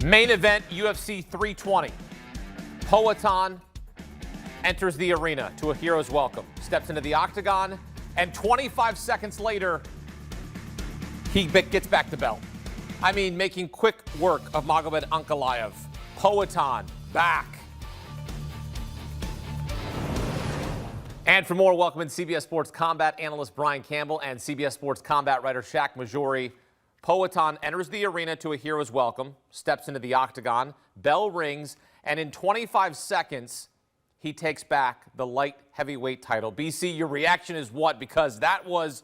Main event, UFC 320. Poatan enters the arena to a hero's welcome, steps into the octagon, and 25 seconds later, he gets back the belt. I mean, making quick work of Magomed Ankalaev. Poatan back. And for more, welcome in CBS Sports combat analyst Brian Campbell and CBS Sports combat writer Shaq Mahjouri. Poatan enters the arena to a hero's welcome, steps into the octagon, bell rings, and in 25 seconds, he takes back the light heavyweight title. BC, your reaction is what? Because that was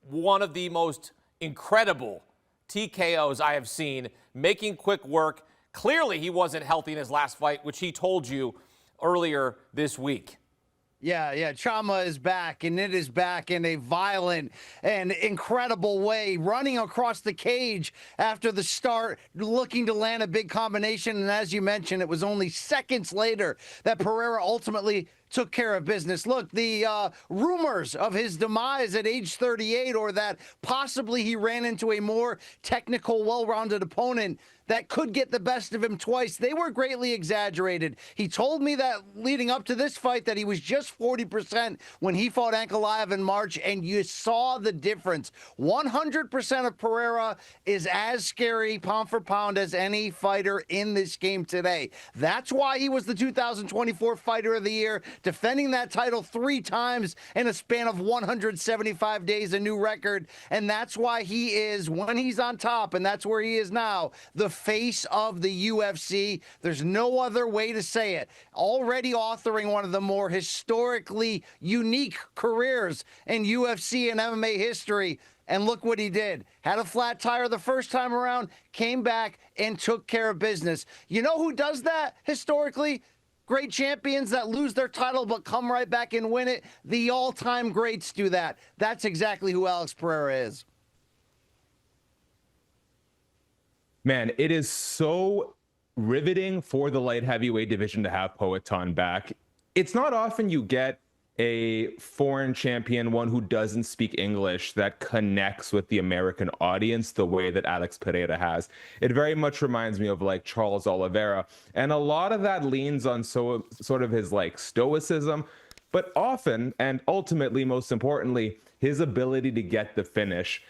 one of the most incredible TKOs I have seen, making quick work. Clearly, he wasn't healthy in his last fight, which he told you earlier this week. Yeah, Chama is back, and it is back in a violent and incredible way, running across the cage after the start, looking to land a big combination, and as you mentioned, it was only seconds later that Pereira ultimately took care of business. Look, the rumors of his demise at age 38, or that possibly he ran into a more technical, well-rounded opponent that could get the best of him twice, they were greatly exaggerated. He told me that leading up to this fight that he was just 40% when he fought Ankalaev in March, and you saw the difference. 100% of Pereira is as scary pound for pound as any fighter in this game today. That's why he was the 2024 Fighter of the Year, defending that title 3 times in a span of 175 days, a new record. And that's why he is, when he's on top, and that's where he is now, the face of the UFC. There's no other way to say it. Already authoring one of the more historically unique careers in UFC and MMA history. And look what he did. Had a flat tire the first time around, came back and took care of business. You know who does that historically? Great champions that lose their title but come right back and win it. The all-time greats do that. That's exactly who Alex Pereira is. Man, it is so riveting for the light heavyweight division to have Poatan back. It's not often you get a foreign champion, one who doesn't speak English, that connects with the American audience the way that Alex Pereira has. It very much reminds me of like Charles Oliveira. And a lot of that leans on sort of his like stoicism, but often and ultimately, most importantly, his ability to get the finish.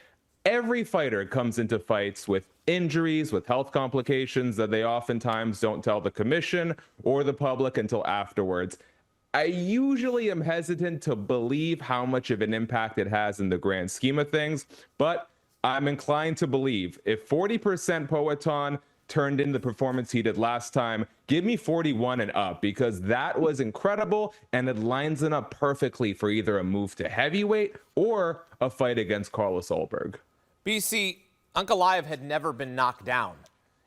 Every fighter comes into fights with injuries, with health complications that they oftentimes don't tell the commission or the public until afterwards. I usually am hesitant to believe how much of an impact it has in the grand scheme of things, but I'm inclined to believe if 40% Poatan turned in the performance he did last time, give me 41 and up, because that was incredible, and it lines it up perfectly for either a move to heavyweight or a fight against Carlos Ulberg. BC, Ankalaev had never been knocked down.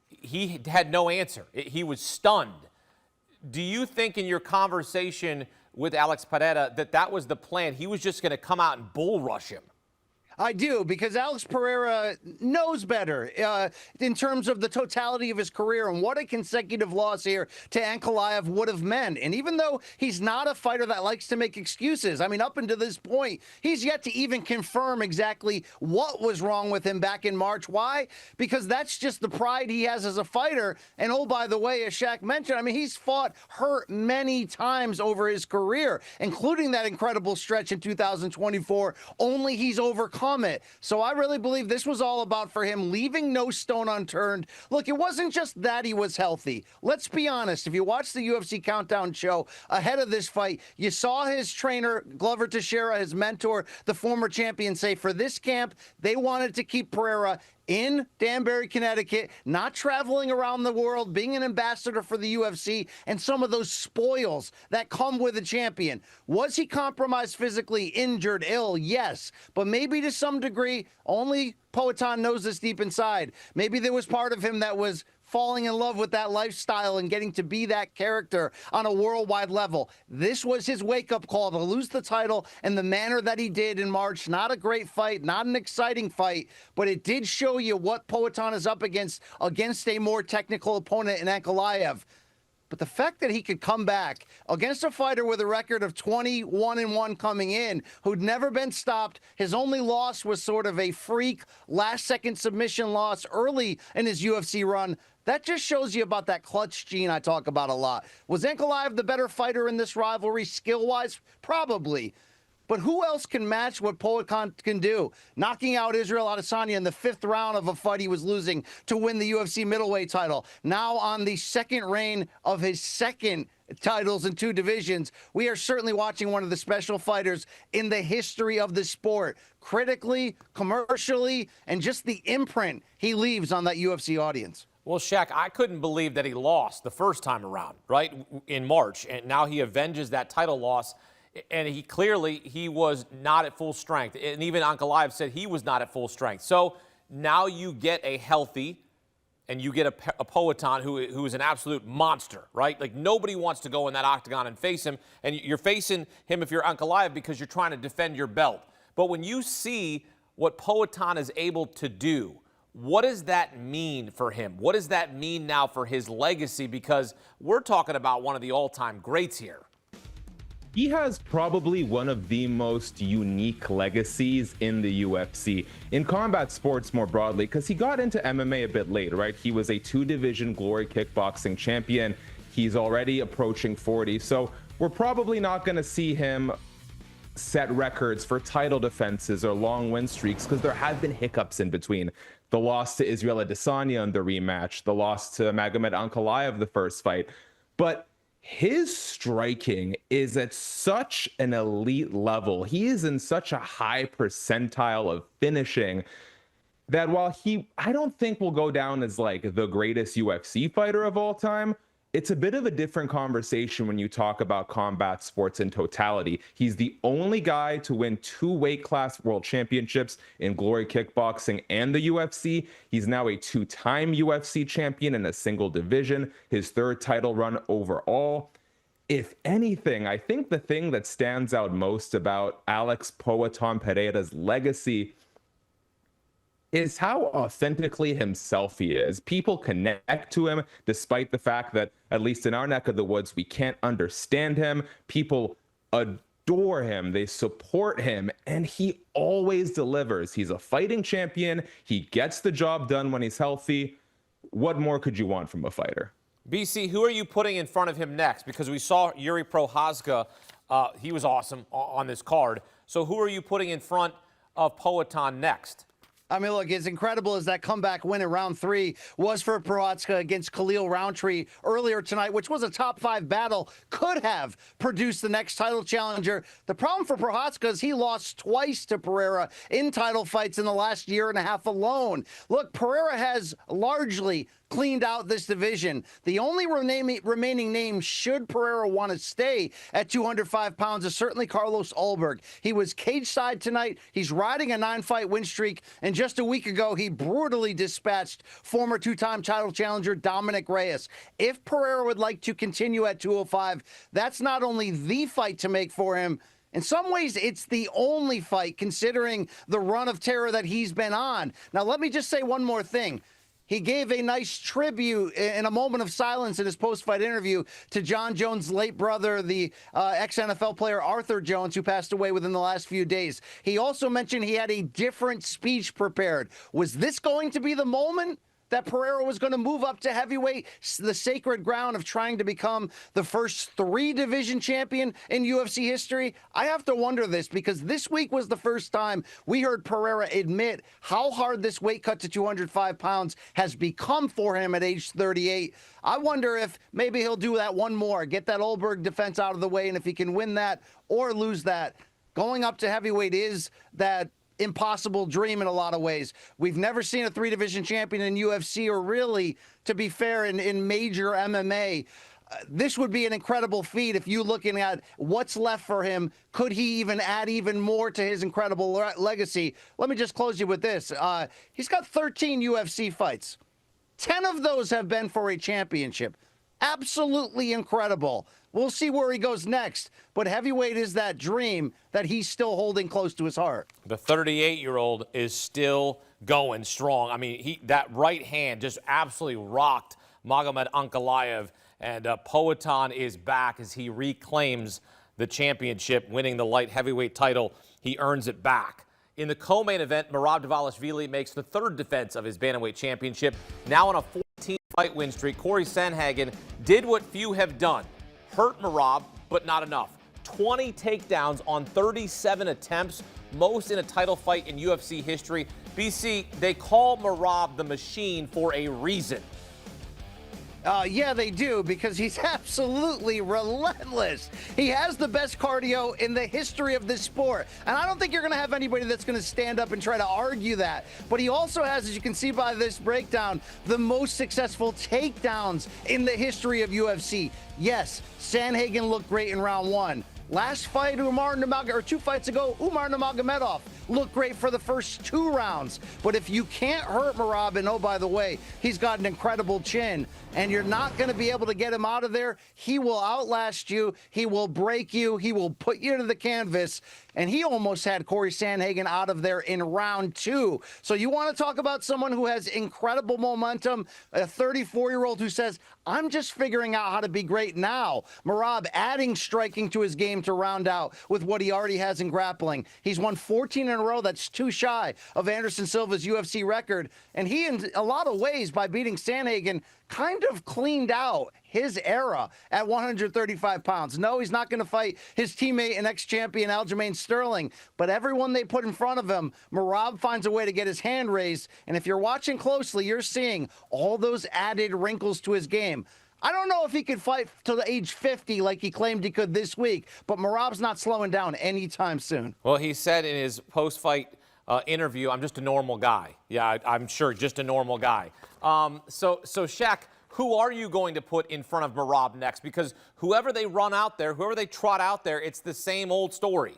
He had no answer. He was stunned. Do you think in your conversation with Alex Pereira that was the plan? He was just going to come out and bull rush him. I do, because Alex Pereira knows better in terms of the totality of his career and what a consecutive loss here to Ankalaev would have meant. And even though he's not a fighter that likes to make excuses, I mean, up until this point, he's yet to even confirm exactly what was wrong with him back in March. Why? Because that's just the pride he has as a fighter. And oh, by the way, as Shaq mentioned, I mean, he's fought hurt many times over his career, including that incredible stretch in 2024. Only he's overcome it. So I really believe this was all about for him leaving no stone unturned. Look, it wasn't just that he was healthy. Let's be honest. If you watch the UFC Countdown show ahead of this fight, you saw his trainer, Glover Teixeira, his mentor, the former champion, say for this camp, they wanted to keep Pereira in Danbury, Connecticut, not traveling around the world, being an ambassador for the UFC, and some of those spoils that come with a champion. Was he compromised physically, injured, ill? Yes. But maybe to some degree, only Poatan knows this deep inside. Maybe there was part of him that was falling in love with that lifestyle and getting to be that character on a worldwide level. This was his wake-up call to lose the title in the manner that he did in March. Not a great fight, not an exciting fight, but it did show you what Poatan is up against a more technical opponent in Ankalaev. But the fact that he could come back against a fighter with a record of 21-1 coming in, who'd never been stopped, his only loss was sort of a freak last-second submission loss early in his UFC run. That just shows you about that clutch gene I talk about a lot. Was Ankalaev the better fighter in this rivalry, skill-wise? Probably. But who else can match what Poatan can do? Knocking out Israel Adesanya in the 5th round of a fight he was losing to win the UFC middleweight title. Now on the second reign of his second titles in 2 divisions, we are certainly watching one of the special fighters in the history of the sport. Critically, commercially, and just the imprint he leaves on that UFC audience. Well, Shaq, I couldn't believe that he lost the first time around, right, in March. And now he avenges that title loss. And he was not at full strength. And even Ankalaev said he was not at full strength. So now you get a healthy, and you get a Poatan who is an absolute monster, right? Like, nobody wants to go in that octagon and face him. And you're facing him if you're Ankalaev because you're trying to defend your belt. But when you see what Poatan is able to do, what does that mean for him? What does that mean now for his legacy? Because we're talking about one of the all-time greats here. He has probably one of the most unique legacies in the UFC, in combat sports more broadly, because he got into MMA a bit late, right? He was a 2-division Glory Kickboxing champion. He's already approaching 40, so we're probably not going to see him set records for title defenses or long win streaks, because there have been hiccups in between. The loss to Israel Adesanya in the rematch, the loss to Magomed Ankalaev the first fight. But his striking is at such an elite level. He is in such a high percentile of finishing that while I don't think will go down as like the greatest UFC fighter of all time, it's a bit of a different conversation when you talk about combat sports in totality. He's the only guy to win 2 weight class world championships in Glory Kickboxing and the UFC. He's now a 2-time UFC champion in a single division, his 3rd title run overall. If anything, I think the thing that stands out most about Alex Poatan Pereira's legacy is how authentically himself he is. People connect to him despite the fact that, at least in our neck of the woods, we can't understand him. People adore him. They support him, and he always delivers. He's a fighting champion. He gets the job done when he's healthy. What more could you want from a fighter? BC, who are you putting in front of him next? Because we saw Yuri Prochazka. He was awesome on this card. So who are you putting in front of Poatan next? I mean, look, as incredible as that comeback win in round 3 was for Prochazka against Khalil Roundtree earlier tonight, which was a top 5 battle, could have produced the next title challenger. The problem for Prochazka is he lost twice to Pereira in title fights in the last year and a half alone. Look, Pereira has largely cleaned out this division. The only remaining name, should Pereira want to stay at 205 pounds, is certainly Carlos Ulberg. He was cage side tonight. He's riding a 9-fight win streak, and just a week ago, he brutally dispatched former 2-time title challenger Dominic Reyes. If Pereira would like to continue at 205, that's not only the fight to make for him, in some ways, it's the only fight, considering the run of terror that he's been on. Now, let me just say one more thing. He gave a nice tribute in a moment of silence in his post-fight interview to John Jones' late brother, the ex-NFL player Arthur Jones, who passed away within the last few days. He also mentioned he had a different speech prepared. Was this going to be the moment that Pereira was going to move up to heavyweight, the sacred ground of trying to become the first 3-division champion in UFC history? I have to wonder this, because this week was the first time we heard Pereira admit how hard this weight cut to 205 pounds has become for him at age 38. I wonder if maybe he'll do that one more, get that Ulberg defense out of the way, and if he can win that or lose that, going up to heavyweight is that impossible dream in a lot of ways. We've never seen a 3-division champion in UFC, or really, to be fair, in major MMA. This would be an incredible feat if you're looking at what's left for him. Could he even add even more to his incredible legacy? Let me just close you with this. He's got 13 UFC fights. 10 of those have been for a championship. Absolutely incredible. We'll see where he goes next, but heavyweight is that dream that he's still holding close to his heart. The 38-year-old is still going strong. I mean, that right hand just absolutely rocked Magomed Ankalaev. And Poatan is back as he reclaims the championship, winning the light heavyweight title. He earns it back. In the co-main event, Merab Dvalishvili makes the third defense of his bantamweight championship. Now on a 14-fight win streak, Corey Sandhagen did what few have done. Hurt Merab, but not enough. 20 takedowns on 37 attempts, most in a title fight in UFC history. BC, they call Merab the Machine for a reason. Yeah, they do, because he's absolutely relentless. He has the best cardio in the history of this sport. And I don't think you're going to have anybody that's going to stand up and try to argue that. But he also has, as you can see by this breakdown, the most successful takedowns in the history of UFC. Yes, Sandhagen looked great in round one. Last fight, 2 fights ago, Umar Nurmagomedov looked great for the first 2 rounds. But if you can't hurt Merab, and oh, by the way, he's got an incredible chin, and you're not going to be able to get him out of there, he will outlast you, he will break you, he will put you to the canvas. And he almost had Corey Sandhagen out of there in round 2. So you want to talk about someone who has incredible momentum, a 34-year-old who says, I'm just figuring out how to be great now. Merab adding striking to his game to round out with what he already has in grappling. He's won 14 in a row. That's 2 shy of Anderson Silva's UFC record. And he, in a lot of ways, by beating Sandhagen, kind of cleaned out his era at 135 pounds. No, he's not going to fight his teammate and ex-champion Aljamain Sterling, but everyone they put in front of him, Merab finds a way to get his hand raised, and if you're watching closely, you're seeing all those added wrinkles to his game. I don't know if he could fight till the age 50 like he claimed he could this week, but Merab's not slowing down anytime soon. Well, he said in his post-fight interview, I'm just a normal guy. Yeah, I'm sure, just a normal guy. So Shaq, who are you going to put in front of Merab next? Because whoever they run out there, whoever they trot out there, it's the same old story.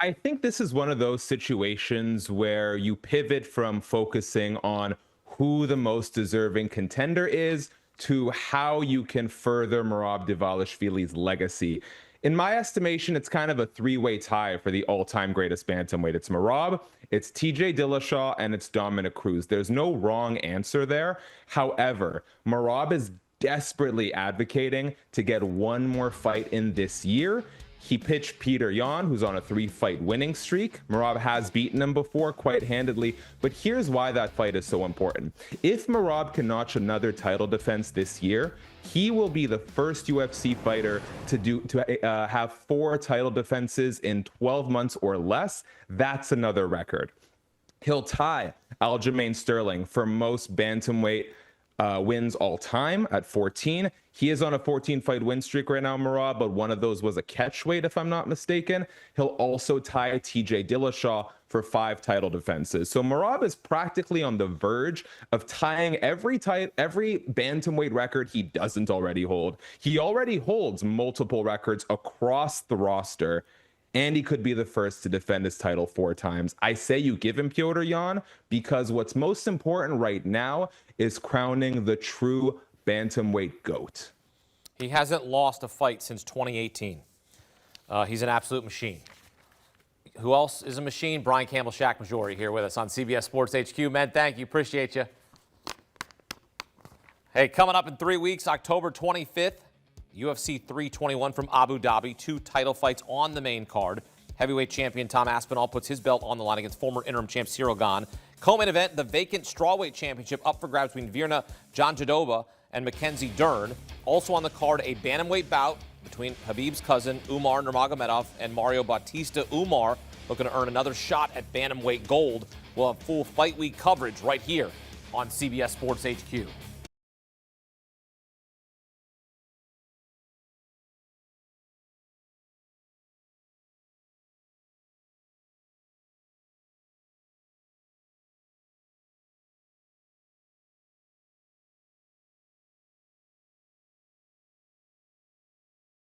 I think this is one of those situations where you pivot from focusing on who the most deserving contender is to how you can further Merab Dvalishvili's legacy. In my estimation, it's kind of a 3-way tie for the all-time greatest bantamweight. It's Merab, it's TJ Dillashaw, and it's Dominic Cruz. There's no wrong answer there. However, Merab is desperately advocating to get one more fight in this year. He pitched Peter Yan, who's on a 3-fight winning streak. Merab has beaten him before quite handedly, but here's why that fight is so important. If Merab can notch another title defense this year, he will be the first UFC fighter to have 4 title defenses in 12 months or less. That's another record. He'll tie Aljamain Sterling for most bantamweight wins all time at 14. He is on a 14-fight win streak right now, Merab, but one of those was a catchweight, if I'm not mistaken. He'll also tie TJ Dillashaw for 5 title defenses. So Merab is practically on the verge of tying every bantamweight record he doesn't already hold. He already holds multiple records across the roster, and he could be the first to defend his title 4 times. I say you give him Petr Yan because what's most important right now is crowning the true bantamweight GOAT. He hasn't lost a fight since 2018. He's an absolute machine. Who else is a machine? Brian Campbell, Shakiel Mahjouri here with us on CBS Sports HQ. Men, thank you. Appreciate you. Hey, coming up in 3 weeks, October 25th, UFC 321 from Abu Dhabi. 2 title fights on the main card. Heavyweight champion Tom Aspinall puts his belt on the line against former interim champ Cyril Gane. Co-main event, the vacant strawweight championship up for grabs between Virna Jandiroba and Mackenzie Dern. Also on the card, a bantamweight bout between Khabib's cousin Umar Nurmagomedov and Mario Bautista. Umar looking to earn another shot at bantamweight gold. We'll have full fight week coverage right here on CBS Sports HQ.